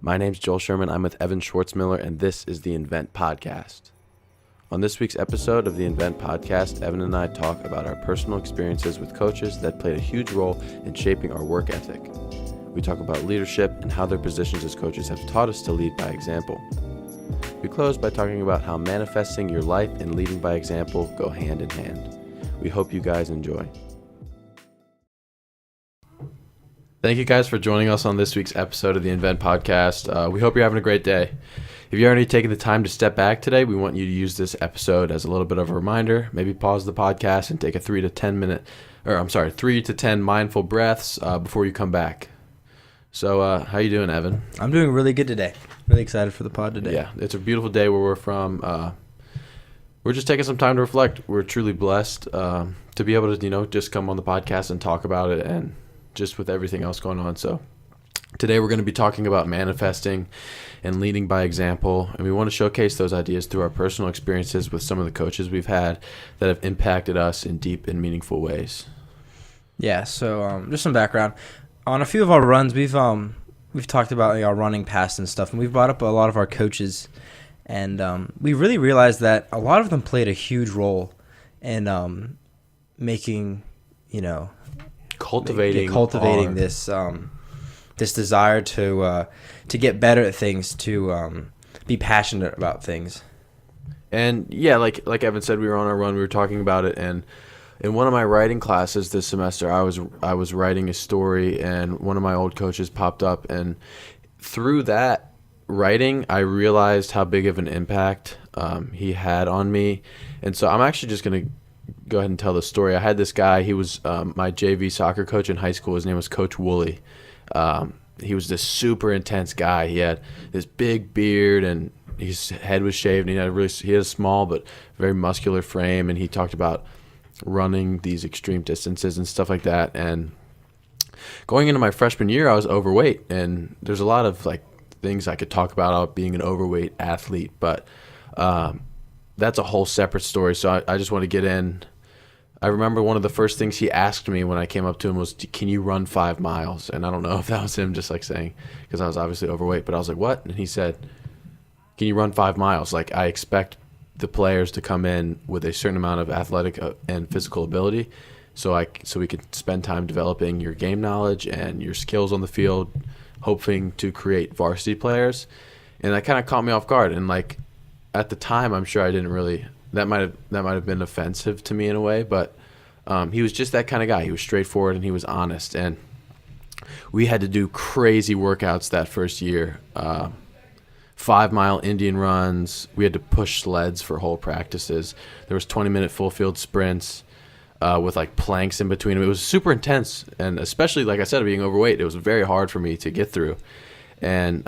My name's Joel Sherman. I'm with Evan Schwartzmiller, and this is the Invent Podcast. On this week's episode of the Invent Podcast, Evan and I talk about our personal experiences with coaches that played a huge role in shaping our work ethic. We talk about leadership and how their positions as coaches have taught us to lead by example. We close by talking about how manifesting your life and leading by example go hand in hand. We hope you guys enjoy. Thank you guys for joining us on this week's episode of the Invent Podcast. We hope you're having a great day. If you're already taking the time to step back today, we want you to use this episode as a little bit of a reminder. Maybe pause the podcast and take a 3 to 10 mindful breaths before you come back. So, how you doing, Evan? I'm doing really good today. Really excited for the pod today. Yeah, it's a beautiful day where we're from. We're just taking some time to reflect. We're truly blessed to be able to, just come on the podcast and talk about it, and just with everything else going on. So today we're going to be talking about manifesting and leading by example, and we want to showcase those ideas through our personal experiences with some of the coaches we've had that have impacted us in deep and meaningful ways. Yeah, so just some background. On a few of our runs, we've talked about our running past and stuff, and we've brought up a lot of our coaches, and we really realized that a lot of them played a huge role in making, cultivating this this desire to get better at things, to be passionate about things. And yeah, like Evan said, we were on our run. We were talking about it, and in one of my writing classes this semester, I was writing a story, and one of my old coaches popped up, and through that writing, I realized how big of an impact he had on me. And so I'm actually just gonna go ahead and tell the story. I had this guy. He was my JV soccer coach in high school. His name was Coach Woolley. He was this super intense guy. He had this big beard, and his head was shaved. And he had a small but very muscular frame. And he talked about running these extreme distances and stuff like that. And going into my freshman year, I was overweight. And there's a lot of things I could talk about being an overweight athlete, but that's a whole separate story. So I just want to get in. I remember one of the first things he asked me when I came up to him was, "Can you run 5 miles?" And I don't know if that was him just saying, because I was obviously overweight, but I was like, "What?" And he said, "Can you run 5 miles? I expect the players to come in with a certain amount of athletic and physical ability, so we could spend time developing your game knowledge and your skills on the field, hoping to create varsity players." And that kind of caught me off guard. And at the time, I'm sure I didn't really. That might have been offensive to me in a way, but he was just that kind of guy. He was straightforward and he was honest. And we had to do crazy workouts that first year. 5-mile Indian runs. We had to push sleds for whole practices. There was 20-minute full field sprints with planks in between them. It was super intense, and especially like I said, being overweight, it was very hard for me to get through. And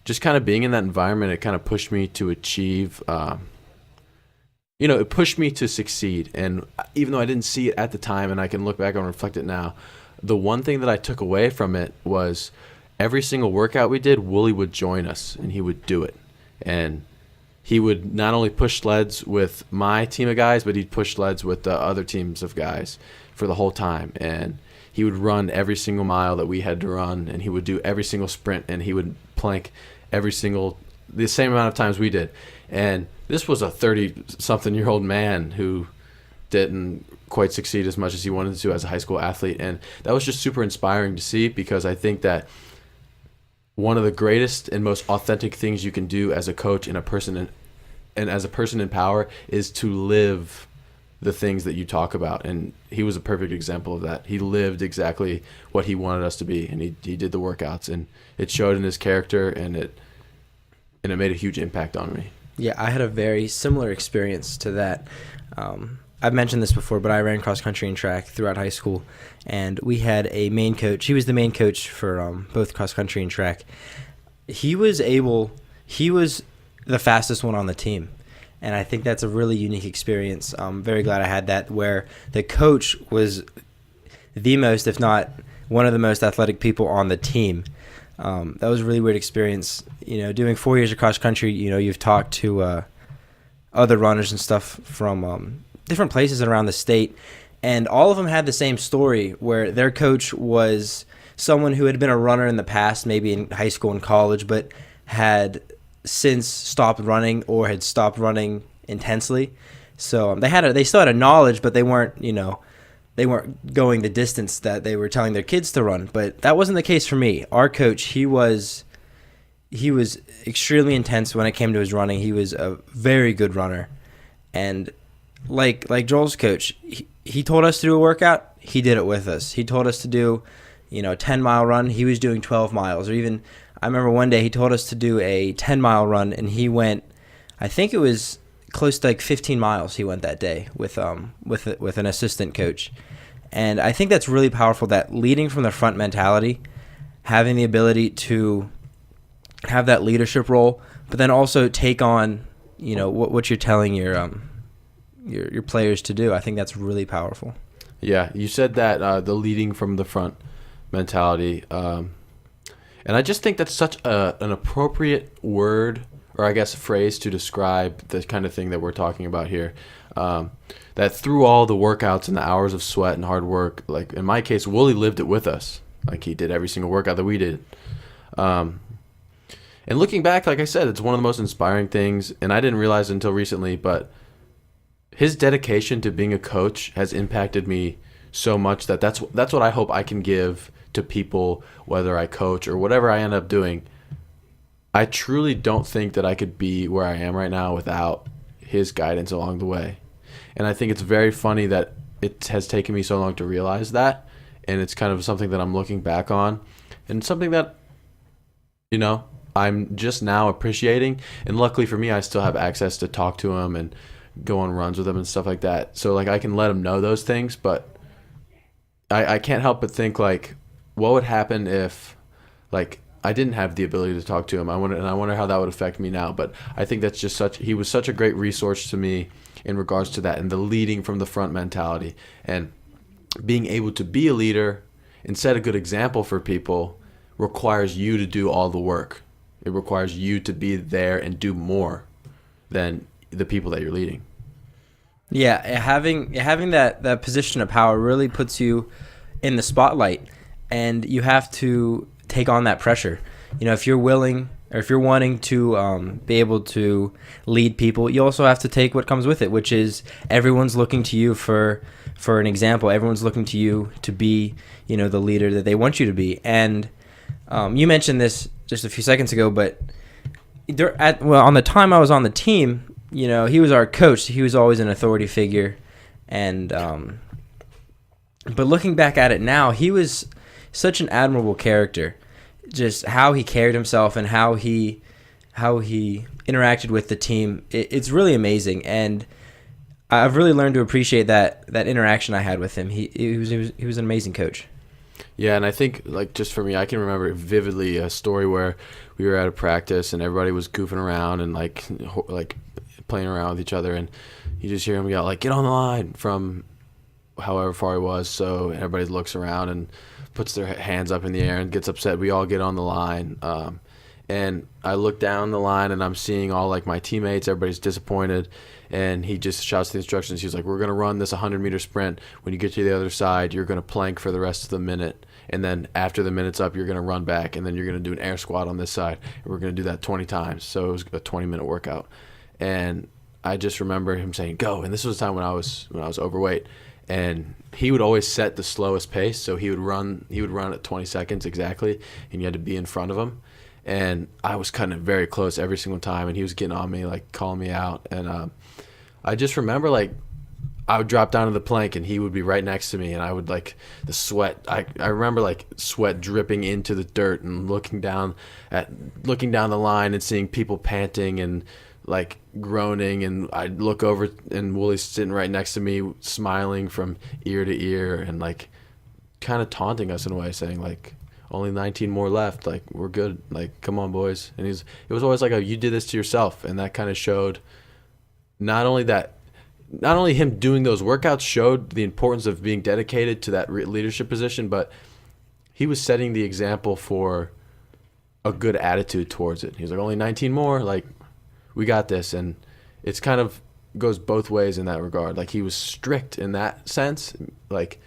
just kind of being in that environment, it kind of pushed me to achieve. It pushed me to succeed. And even though I didn't see it at the time, and I can look back and reflect it now, the one thing that I took away from it was every single workout we did, Wooly would join us, and he would do it. And he would not only push sleds with my team of guys, but he'd push sleds with the other teams of guys for the whole time. And he would run every single mile that we had to run, and he would do every single sprint, and he would plank the same amount of times we did. And this was a 30-something-year-old man who didn't quite succeed as much as he wanted to as a high school athlete. And that was just super inspiring to see, because I think that one of the greatest and most authentic things you can do as a coach and as a person in power is to live the things that you talk about. And he was a perfect example of that. He lived exactly what he wanted us to be, and he did the workouts, and it showed in his character, and it made a huge impact on me. Yeah, I had a very similar experience to that. I've mentioned this before, but I ran cross country and track throughout high school, and we had a main coach. He was the main coach for both cross country and track. He was the fastest one on the team, and I think that's a really unique experience. I'm very glad I had that, where the coach was the most, if not one of the most athletic people on the team. That was a really weird experience. Doing 4 years of cross country, you've talked to other runners and stuff from different places around the state, and all of them had the same story, where their coach was someone who had been a runner in the past, maybe in high school and college, but had since stopped running or had stopped running intensely. So they still had a knowledge, but they weren't going the distance that they were telling their kids to run. But that wasn't the case for me. Our coach, he was extremely intense when it came to his running. He was a very good runner. And like Joel's coach, he told us to do a workout. He did it with us. He told us to do, a 10-mile run. He was doing 12 miles. Or even, I remember one day he told us to do a 10-mile run, and he went, I think it was close to like 15 miles he went that day with an assistant coach. And I think that's really powerful, that leading from the front mentality, having the ability to have that leadership role, but then also take on, what you're telling your players to do. I think that's really powerful. Yeah, you said that the leading from the front mentality, and I just think that's such an appropriate word, or I guess phrase, to describe the kind of thing that we're talking about here. That through all the workouts and the hours of sweat and hard work, like in my case, Wooly lived it with us. Like he did every single workout that we did. And looking back, like I said, it's one of the most inspiring things, and I didn't realize it until recently, but his dedication to being a coach has impacted me so much that's what I hope I can give to people, whether I coach or whatever I end up doing. I truly don't think that I could be where I am right now without his guidance along the way. And I think it's very funny that it has taken me so long to realize that. And it's kind of something that I'm looking back on, and something that, I'm just now appreciating. And luckily for me, I still have access to talk to him and go on runs with him and stuff like that. So like I can let him know those things, but I can't help but think like, what would happen if like I didn't have the ability to talk to him. I wonder how that would affect me now. But I think that's just he was such a great resource to me in regards to that, and the leading from the front mentality, and being able to be a leader and set a good example for people requires you to do all the work. It requires you to be there and do more than the people that you're leading. Yeah, having that position of power really puts you in the spotlight, and you have to take on that pressure. If you're willing, or if you're wanting to be able to lead people, you also have to take what comes with it, which is everyone's looking to you for an example. Everyone's looking to you to be, the leader that they want you to be. And you mentioned this just a few seconds ago, but on the time I was on the team, he was our coach. He was always an authority figure, and but looking back at it now, he was such an admirable character. Just how he carried himself and how he interacted with the team, it's really amazing. And I've really learned to appreciate that interaction I had with him. He was an amazing coach. Yeah, and I think like just for me, I can remember vividly a story where we were at a practice and everybody was goofing around and like playing around with each other, and you just hear him yell like, "Get on the line!" from however far he was. So everybody looks around and puts their hands up in the air and gets upset. We all get on the line. And I look down the line and I'm seeing all like my teammates, everybody's disappointed. And he just shouts the instructions. He's like, "We're going to run this 100-meter sprint. When you get to the other side, you're going to plank for the rest of the minute. And then after the minute's up, you're going to run back. And then you're going to do an air squat on this side. And we're going to do that 20 times. So it was a 20-minute workout. And I just remember him saying, "Go." And this was the time when I was overweight. And he would always set the slowest pace, so he would run at 20 seconds exactly, and you had to be in front of him. And I was cutting it very close every single time, and he was getting on me, like calling me out. And I just remember like I would drop down to the plank, and he would be right next to me, and I would like the sweat. I remember like sweat dripping into the dirt, and looking down the line and seeing people panting and like groaning, and I'd look over and Wooly's sitting right next to me smiling from ear to ear and like kind of taunting us in a way, saying like, "Only 19 more left, like we're good, like come on boys." And it was always like, "You did this to yourself." And that kind of showed not only him doing those workouts showed the importance of being dedicated to that leadership position, but he was setting the example for a good attitude towards it. He was like, "Only 19 more, like we got this." And it's kind of goes both ways in that regard. Like he was strict in that sense, like,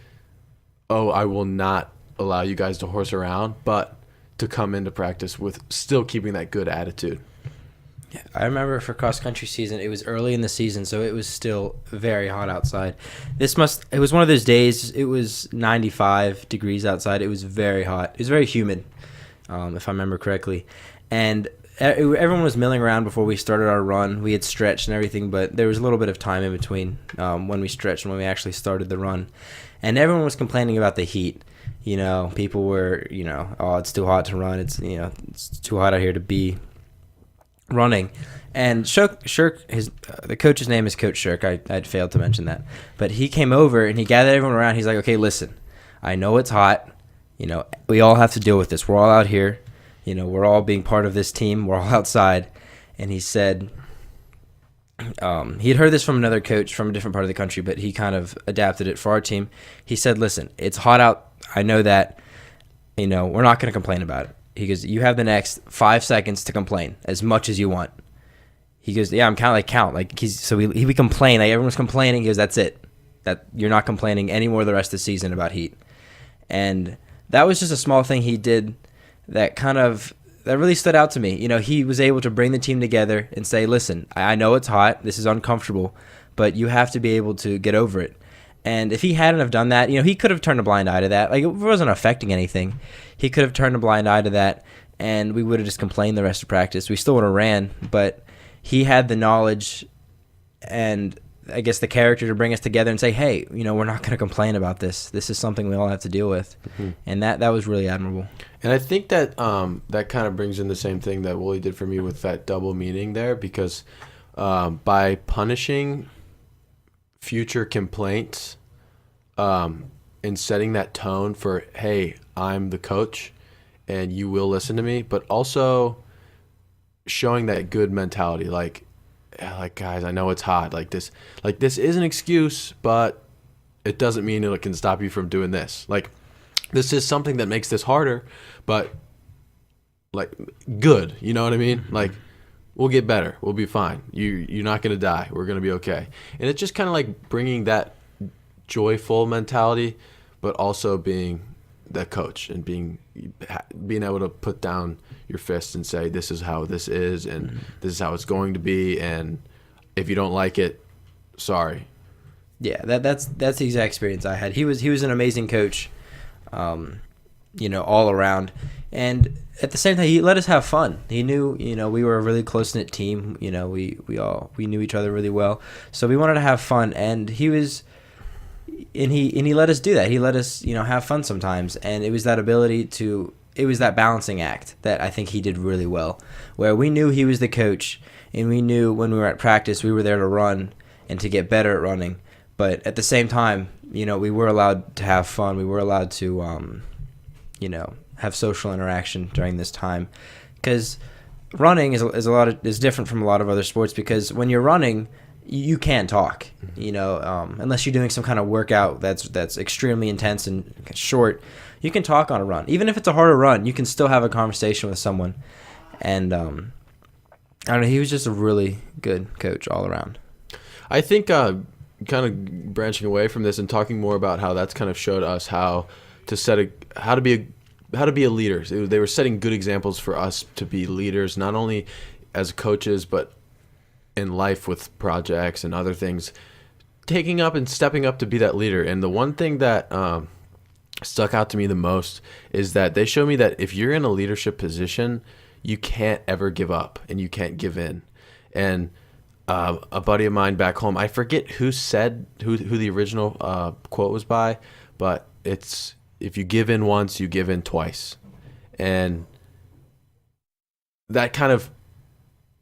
"Oh, I will not allow you guys to horse around, but to come into practice with still keeping that good attitude. Yeah, I remember for cross country season, it was early in the season, so it was still very hot outside. It was one of those days, it was 95 degrees outside. It was very hot. It was very humid, if I remember correctly. And everyone was milling around before we started our run. We had stretched and everything, but there was a little bit of time in between when we stretched and when we actually started the run. And everyone was complaining about the heat. You know, people were, oh, it's too hot to run. It's too hot out here to be running. And Shirk, the coach's name is Coach Shirk. I'd failed to mention that. But he came over and he gathered everyone around. He's like, okay, listen, I know it's hot. We all have to deal with this. We're all out here. We're all being part of this team. We're all outside. And he said, he had heard this from another coach from a different part of the country, but he kind of adapted it for our team. He said, listen, it's hot out. I know that, we're not going to complain about it. He goes, you have the next 5 seconds to complain as much as you want. He goes, yeah, I'm count. Like we complain. Like everyone's complaining. He goes, that's it. That you're not complaining anymore the rest of the season about heat. And that was just a small thing he did that really stood out to me. He was able to bring the team together and say, listen, I know it's hot. This is uncomfortable, but you have to be able to get over it. And if he hadn't have done that, he could have turned a blind eye to that. Like, it wasn't affecting anything. He could have turned a blind eye to that, and we would have just complained the rest of practice. We still would have ran, but he had the knowledge and, I guess, the character to bring us together and say, hey, we're not going to complain about this. This is something we all have to deal with. Mm-hmm. And that was really admirable. And I think that that kind of brings in the same thing that Wooly did for me with that double meaning there, because by punishing future complaints and setting that tone for, hey, I'm the coach and you will listen to me, but also showing that good mentality, like guys, I know it's hot, like this is an excuse, but it doesn't mean it can stop you from doing this. Like, this is something that makes this harder, but like, good, you know what I mean? Mm-hmm. Like, we'll get better. We'll be fine. You're not going to die. We're going to be okay. And it's just kind of like bringing that joyful mentality, but also being the coach and being able to put down your fist and say, this is how this is, and mm-hmm. this is how it's going to be. And if you don't like it, sorry. Yeah, that's the exact experience I had. He was an amazing coach, all around. And at the same time, he let us have fun. He knew, we were a really close-knit team. We knew each other really well. So we wanted to have fun, and he let us do that. He let us, have fun sometimes. And it was that it was that balancing act that I think he did really well, where we knew he was the coach, and we knew when we were at practice, we were there to run and to get better at running. But at the same time, we were allowed to have fun. We were allowed to, have social interaction during this time, because running is different from a lot of other sports, because when you're running, you can't talk, unless you're doing some kind of workout that's extremely intense and short. You can talk on a run. Even if it's a harder run, you can still have a conversation with someone. And I don't know, he was just a really good coach all around. I think kind of branching away from this and talking more about how that's kind of showed us how to be a leader. They were setting good examples for us to be leaders, not only as coaches, but in life with projects and other things, taking up and stepping up to be that leader. And the one thing that stuck out to me the most is that they show me that if you're in a leadership position, you can't ever give up and you can't give in. And a buddy of mine back home, I forget who the original quote was by, but it's, if you give in once, you give in twice. And that kind of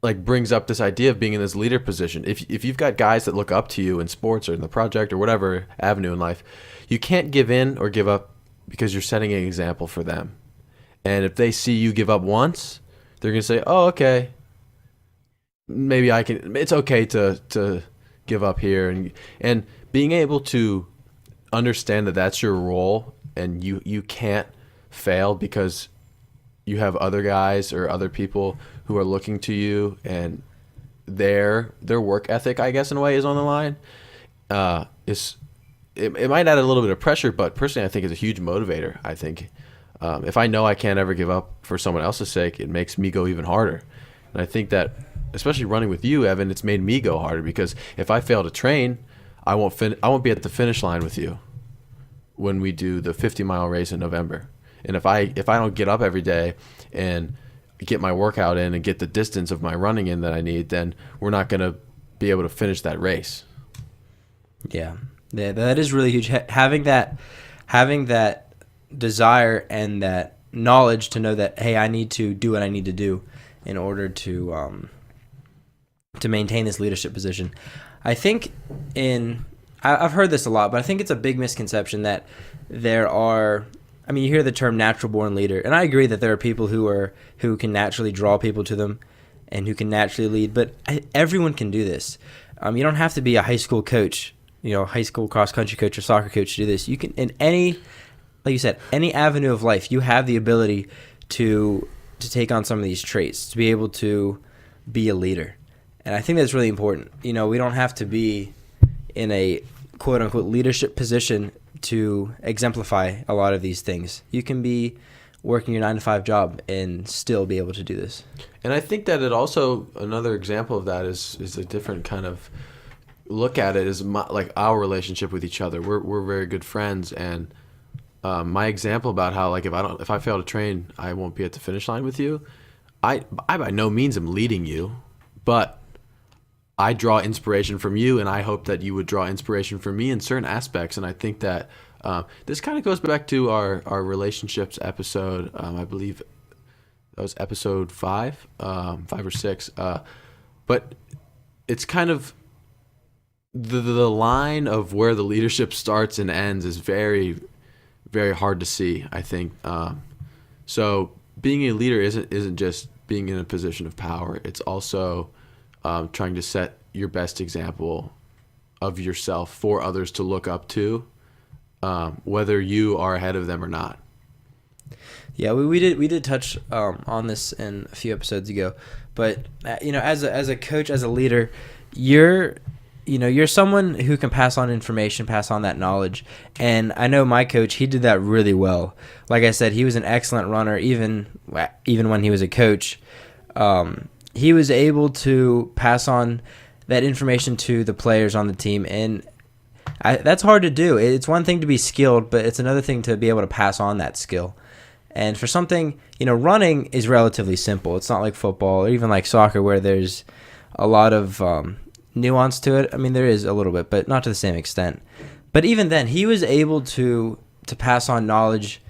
like brings up this idea of being in this leader position. If you've got guys that look up to you in sports or in the project or whatever avenue in life, you can't give in or give up because you're setting an example for them. And if they see you give up once, they're going to say, oh, okay, maybe I can, it's okay to give up here. And being able to understand that that's your role and you can't fail because you have other guys or other people who are looking to you, and their work ethic, I guess, in a way, is on the line, is it might add a little bit of pressure, but personally, I think it's a huge motivator. I think if I know I can't ever give up for someone else's sake, it makes me go even harder. And I think that, especially running with you, Evan, it's made me go harder because if I fail to train, I won't be at the finish line with you when we do the 50-mile race in November. And if I don't get up every day and get my workout in and get the distance of my running in that I need, then we're not going to be able to finish that race. Yeah, that is really huge. Having that desire and that knowledge to know that, hey, I need to do what I need to do in order to maintain this leadership position. I think I've heard this a lot, but I think it's a big misconception that there are. I mean, you hear the term natural born leader, and I agree that there are people who can naturally draw people to them and who can naturally lead, but everyone can do this. You don't have to be a high school coach, high school cross country coach or soccer coach to do this. You can, in any, like you said, any avenue of life, you have the ability to take on some of these traits, to be able to be a leader. And I think that's really important. We don't have to be in a quote unquote leadership position to exemplify a lot of these things. You can be working your 9-to-5 job and still be able to do this. And I think that it also, another example of that is a different kind of look at it, is like our relationship with each other. We're very good friends, and my example about how, like, if I fail to train, I won't be at the finish line with you. I by no means am leading you, but I draw inspiration from you, and I hope that you would draw inspiration from me in certain aspects. And I think that this kind of goes back to our relationships episode. I believe that was episode 5 or 6. But it's kind of the line of where the leadership starts and ends is very, very hard to see, I think. So being a leader isn't just being in a position of power. It's also trying to set your best example of yourself for others to look up to, whether you are ahead of them or not. Yeah, we did touch on this in a few episodes ago, but as a coach, as a leader, you're someone who can pass on information, pass on that knowledge. And I know my coach, he did that really well. Like I said, he was an excellent runner, even when he was a coach. He was able to pass on that information to the players on the team, and that's hard to do. It's one thing to be skilled, but it's another thing to be able to pass on that skill. And for something, running is relatively simple. It's not like football or even like soccer where there's a lot of nuance to it. I mean, there is a little bit, but not to the same extent. But even then, he was able to pass on knowledge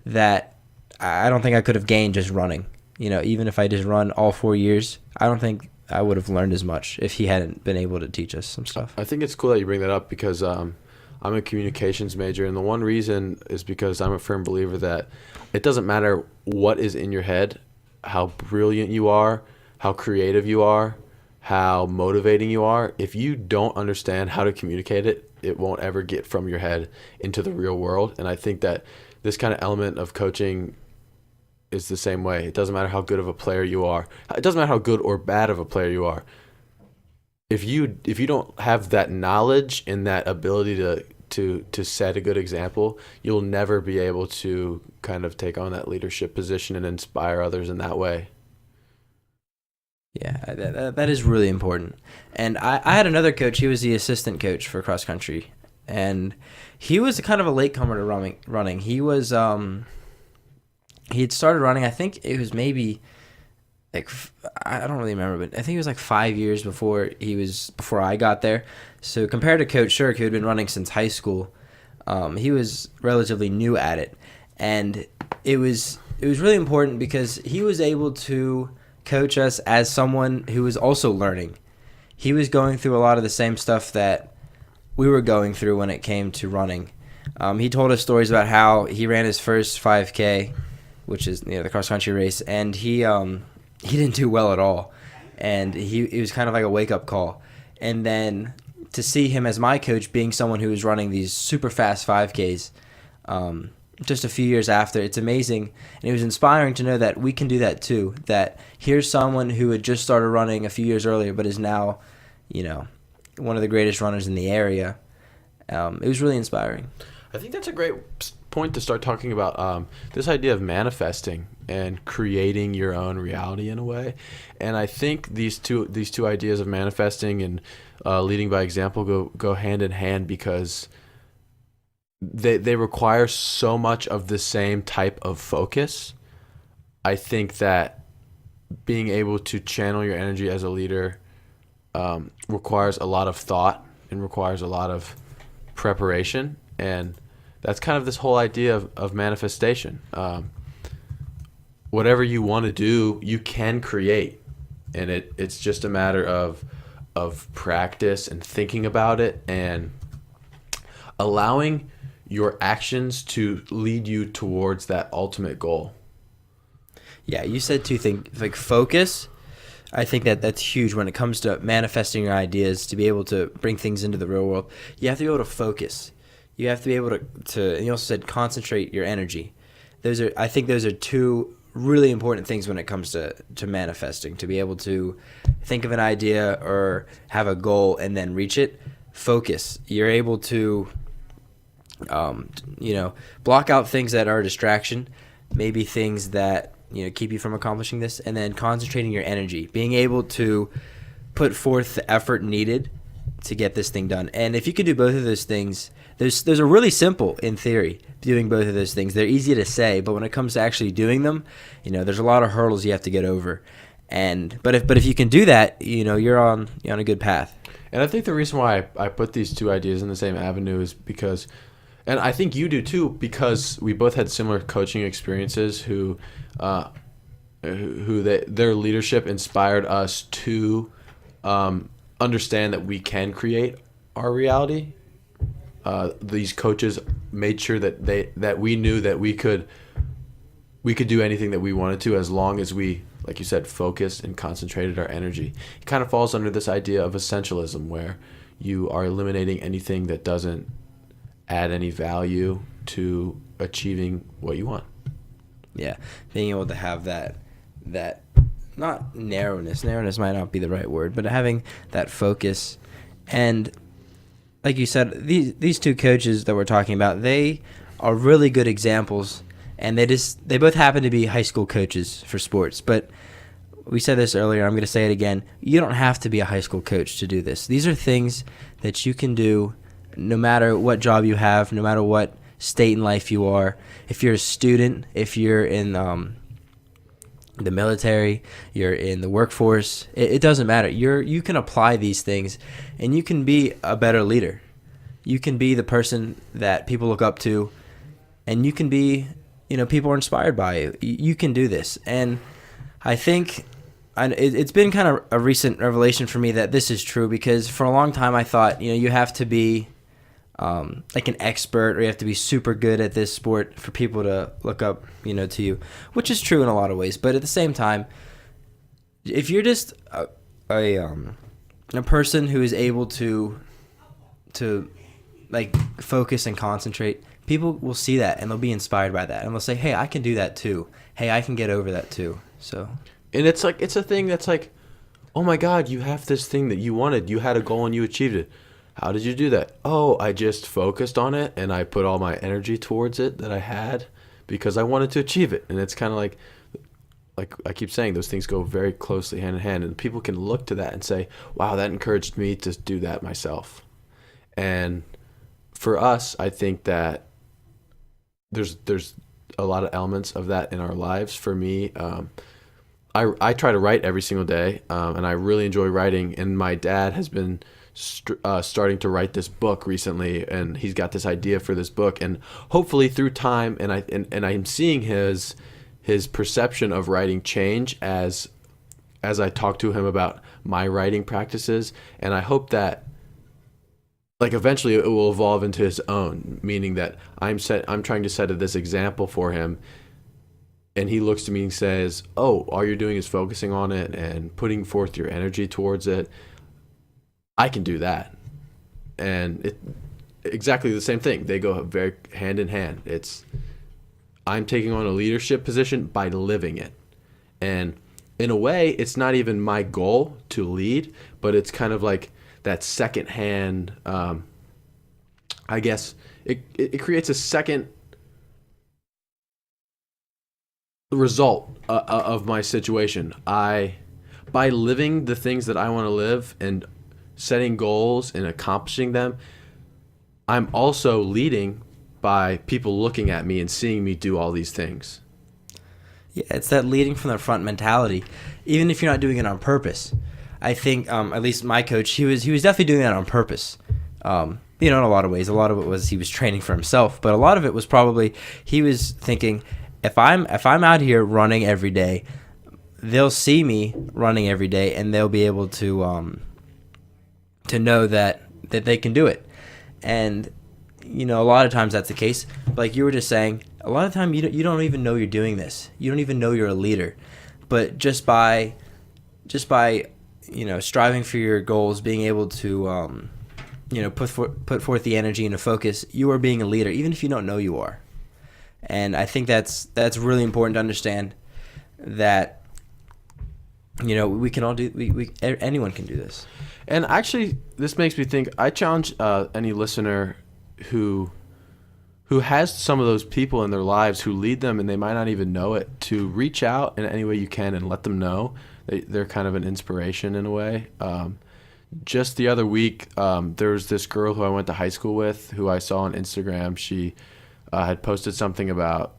that I don't think I could have gained just running. Even if I just run all 4 years, I don't think I would have learned as much if he hadn't been able to teach us some stuff. I think it's cool that you bring that up because I'm a communications major, and the one reason is because I'm a firm believer that it doesn't matter what is in your head, how brilliant you are, how creative you are, how motivating you are. If you don't understand how to communicate it, it won't ever get from your head into the real world. And I think that this kind of element of coaching is the same way. It doesn't matter how good of a player you are. It doesn't matter how good or bad of a player you are. If you don't have that knowledge and that ability to set a good example, you'll never be able to kind of take on that leadership position and inspire others in that way. Yeah, that is really important. And I had another coach. He was the assistant coach for cross country, and he was kind of a latecomer to running. He was he had started running. I think it was maybe like, I don't really remember, but I think it was like 5 years before I got there. So compared to Coach Shirk, who had been running since high school, he was relatively new at it, and it was really important because he was able to coach us as someone who was also learning. He was going through a lot of the same stuff that we were going through when it came to running. He told us stories about how he ran his first 5K, which is the cross country race, and he didn't do well at all, and it was kind of like a wake up call. And then to see him as my coach being someone who was running these super fast 5Ks, just a few years after, it's amazing, and it was inspiring to know that we can do that too. That here's someone who had just started running a few years earlier, but is now, one of the greatest runners in the area, It was really inspiring. I think that's a great point to start talking about this idea of manifesting and creating your own reality in a way. And I think these two ideas of manifesting and leading by example go hand in hand, because they require so much of the same type of focus. I think that being able to channel your energy as a leader requires a lot of thought and requires a lot of preparation, and that's kind of this whole idea of manifestation. Whatever you want to do, you can create, and it's just a matter of practice and thinking about it and allowing your actions to lead you towards that ultimate goal. Yeah, you said two things, like focus. I think that's huge when it comes to manifesting your ideas, to be able to bring things into the real world. You have to be able to focus. You have to be able to and you also said concentrate your energy. I think those are two really important things when it comes to manifesting, to be able to think of an idea or have a goal and then reach it. Focus. You're able to block out things that are a distraction, maybe things that keep you from accomplishing this, and then concentrating your energy, being able to put forth the effort needed to get this thing done. And if you can do both of those things, those are really simple in theory, doing both of those things. They're easy to say, but when it comes to actually doing them, there's a lot of hurdles you have to get over. But if you can do that, you're on a good path. And I think the reason why I put these two ideas in the same avenue is because, and I think you do too, because we both had similar coaching experiences their leadership inspired us to understand that we can create our reality. These coaches made sure that we knew that we could do anything that we wanted to, as long as we, like you said, focused and concentrated our energy. It kind of falls under this idea of essentialism, where you are eliminating anything that doesn't add any value to achieving what you want. Yeah, being able to have that not narrowness might not be the right word, but having that focus. And like you said, these two coaches that we're talking about, they are really good examples, and they both happen to be high school coaches for sports. But we said this earlier, I'm going to say it again, you don't have to be a high school coach to do this. These are things that you can do no matter what job you have, no matter what state in life you are. If you're a student, if you're in the military, you're in the workforce, it doesn't matter. You can apply these things, and you can be a better leader. You can be the person that people look up to, and you can be, people are inspired by you. You can do this. And I think it's been kind of a recent revelation for me that this is true, because for a long time I thought, you have to be like an expert, or you have to be super good at this sport for people to look up, to you, which is true in a lot of ways. But at the same time, if you're just a person who is able to like focus and concentrate, people will see that and they'll be inspired by that, and they'll say, hey, I can do that too. Hey, I can get over that too. So, and it's a thing that's like, oh my God, you have this thing that you wanted. You had a goal and you achieved it. How did you do that? Oh, I just focused on it and I put all my energy towards it that I had because I wanted to achieve it. And it's kind of like I keep saying, those things go very closely hand in hand, and people can look to that and say, wow, that encouraged me to do that myself. And for us, I think that there's a lot of elements of that in our lives. For me, I try to write every single day, and I really enjoy writing. And my dad has been starting to write this book recently, and he's got this idea for this book, and hopefully through time, and I'm seeing his perception of writing change as I talk to him about my writing practices, and I hope that like eventually it will evolve into his own, meaning that I'm trying to set this example for him, and he looks to me and says, oh, all you're doing is focusing on it and putting forth your energy towards it. I can do that. And exactly the same thing. They go very hand in hand. I'm taking on a leadership position by living it. And in a way, it's not even my goal to lead, but it's kind of like that secondhand I guess it creates a second result of my situation. By living the things that I want to live and setting goals and accomplishing them, I'm also leading by people looking at me and seeing me do all these things. Yeah, it's that leading from the front mentality, even if you're not doing it on purpose. I think, at least my coach, he was definitely doing that on purpose. In a lot of ways. A lot of it was he was training for himself, but a lot of it was probably he was thinking, if I'm out here running every day, they'll see me running every day, and they'll be able to know that they can do it. And a lot of times that's the case. Like you were just saying, a lot of the time you don't even know you're doing this. You don't even know you're a leader. But just by striving for your goals, being able to put forth the energy and the focus, you are being a leader, even if you don't know you are. And I think that's really important to understand that we can all do. Anyone can do this. And actually, this makes me think. I challenge any listener who has some of those people in their lives who lead them, and they might not even know it, to reach out in any way you can and let them know they're kind of an inspiration in a way. Just the other week, there was this girl who I went to high school with who I saw on Instagram. She had posted something about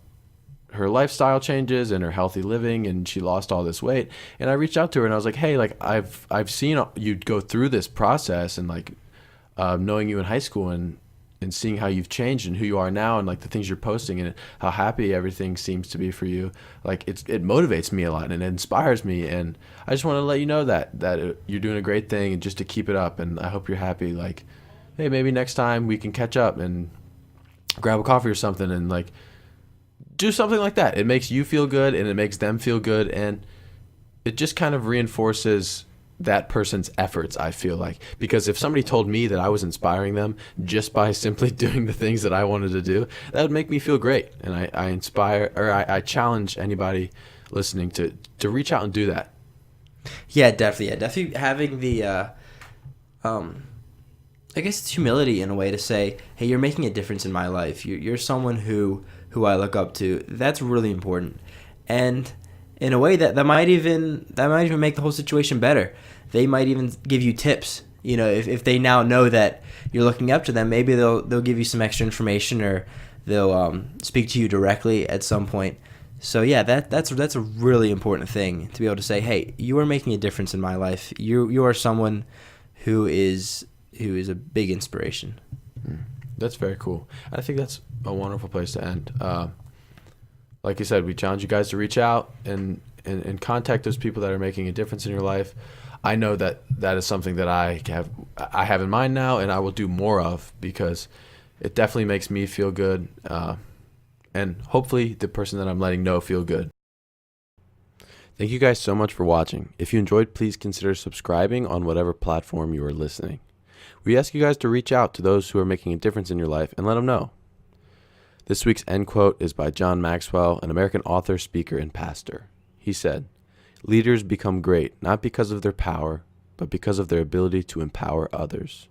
her lifestyle changes and her healthy living, and she lost all this weight. And I reached out to her and I was like, hey, like I've seen you go through this process, and like knowing you in high school and seeing how you've changed and who you are now, and like the things you're posting and how happy everything seems to be for you. Like it motivates me a lot and it inspires me. And I just want to let you know that you're doing a great thing, and just to keep it up. And I hope you're happy. Like, hey, maybe next time we can catch up and grab a coffee or something, and like do something like that. It makes you feel good and it makes them feel good. And it just kind of reinforces that person's efforts, I feel like. Because if somebody told me that I was inspiring them just by simply doing the things that I wanted to do, that would make me feel great. And I challenge anybody listening to reach out and do that. Yeah, definitely. Yeah, definitely having the, I guess it's humility in a way to say, hey, you're making a difference in my life. You're someone who I look up to. That's really important. And in a way that might even make the whole situation better. They might even give you tips. If they now know that you're looking up to them, maybe they'll give you some extra information, or they'll speak to you directly at some point. So yeah, that's a really important thing, to be able to say, hey, you are making a difference in my life. You are someone who is a big inspiration. That's very cool. I think that's a wonderful place to end. Like you said, we challenge you guys to reach out and contact those people that are making a difference in your life. I know that is something that I have in mind now, and I will do more of, because it definitely makes me feel good, and hopefully the person that I'm letting know feel good. Thank you guys so much for watching. If you enjoyed, please consider subscribing on whatever platform you are listening. We ask you guys to reach out to those who are making a difference in your life and let them know. This week's end quote is by John Maxwell, an American author, speaker, and pastor. He said, "Leaders become great not because of their power, but because of their ability to empower others."